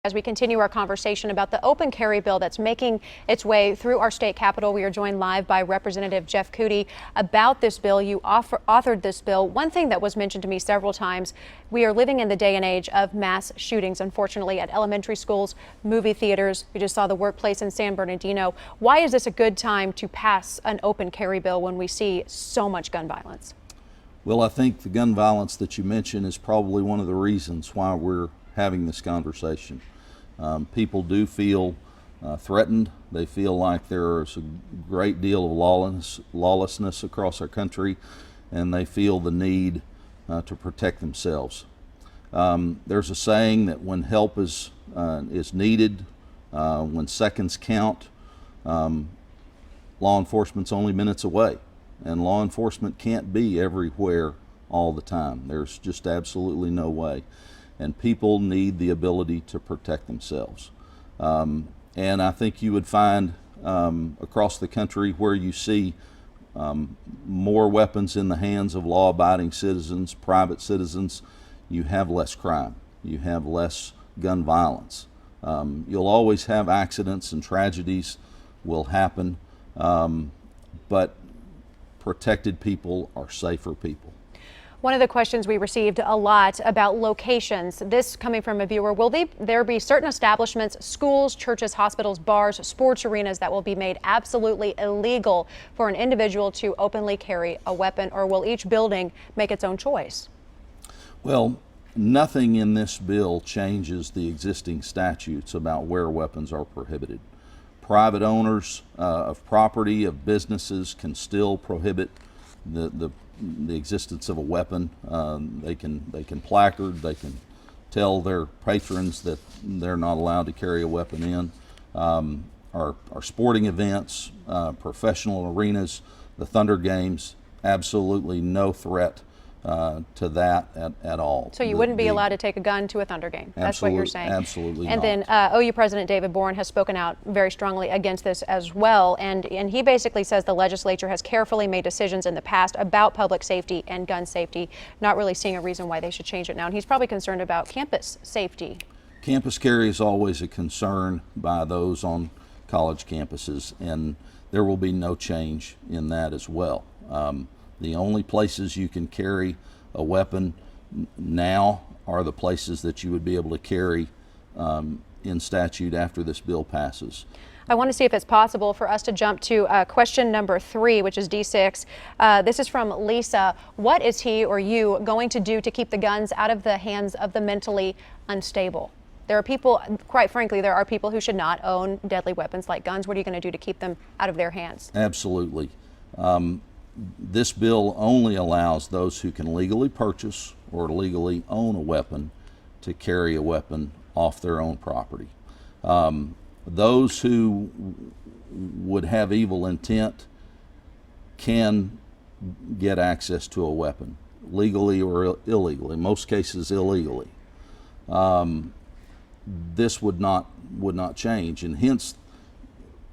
As we continue our conversation about the open carry bill that's making its way through our state capitol, we are joined live by Representative Jeff Coody about this bill. You authored this bill. One thing that was mentioned to me several times, we are living in the day and age of mass shootings, unfortunately, at elementary schools, movie theaters. We just saw the workplace in San Bernardino. Why is this a good time to pass an open carry bill when we see so much gun violence? Well, I think the gun violence that you mentioned is probably one of the reasons why we're having this conversation. People do feel threatened. They feel like there's a great deal of lawlessness across our country, and they feel the need to protect themselves. There's a saying that when help is needed, when seconds count, law enforcement's only minutes away, and law enforcement can't be everywhere all the time. There's just absolutely no way. And people need the ability to protect themselves. And I think you would find across the country where you see more weapons in the hands of law-abiding citizens, private citizens, you have less crime, you have less gun violence. You'll always have accidents and tragedies will happen, but protected people are safer people. One of the questions we received a lot about locations, this coming from a viewer, will there be certain establishments, schools, churches, hospitals, bars, sports arenas that will be made absolutely illegal for an individual to openly carry a weapon, or will each building make its own choice? Well, nothing in this bill changes the existing statutes about where weapons are prohibited. Private owners of property, of businesses, can still prohibit the existence of a weapon. They can placard, they can tell their patrons that they're not allowed to carry a weapon in. Our sporting events, professional arenas, the Thunder games, absolutely no threat to that at all. So you wouldn't be allowed to take a gun to a Thunder game? That's what you're saying? Absolutely and not. And then OU President David Boren has spoken out very strongly against this as well, and he basically says the legislature has carefully made decisions in the past about public safety and gun safety, not really seeing a reason why they should change it now, and he's probably concerned about campus safety. Campus carry is always a concern by those on college campuses, and there will be no change in that as well. The only places you can carry a weapon now are the places that you would be able to carry in statute after this bill passes. I want to see if it's possible for us to jump to question number 3, which is D6. This is from Lisa. What is he or you going to do to keep the guns out of the hands of the mentally unstable? There are people, quite frankly, there are people who should not own deadly weapons like guns. What are you going to do to keep them out of their hands? Absolutely. This bill only allows those who can legally purchase or legally own a weapon to carry a weapon off their own property. Those who would have evil intent can get access to a weapon, legally or illegally, in most cases illegally. This would not change, and hence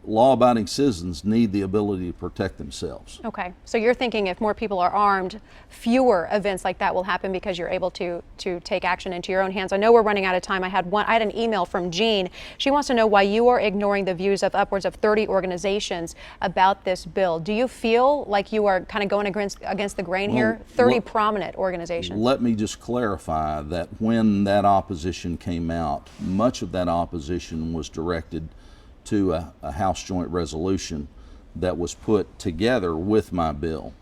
law-abiding citizens need the ability to protect themselves. Okay, so you're thinking if more people are armed, fewer events like that will happen because you're able to take action into your own hands. I know we're running out of time. I had an email from Jean. She wants to know why you are ignoring the views of upwards of 30 organizations about this bill. Do you feel like you are kind of going against the grain here? 30 prominent organizations. Let me just clarify that when that opposition came out, much of that opposition was directed to a House Joint Resolution that was put together with my bill.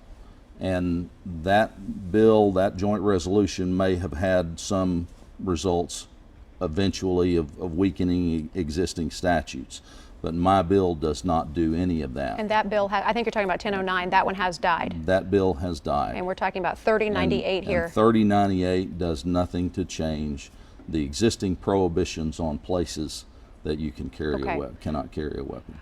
And that bill, that joint resolution, may have had some results eventually of weakening existing statutes. But my bill does not do any of that. And that bill, I think you're talking about 1009, that one has died. That bill has died. And we're talking about 3098 here. And 3098 does nothing to change the existing prohibitions on places that you can carry cannot carry a weapon.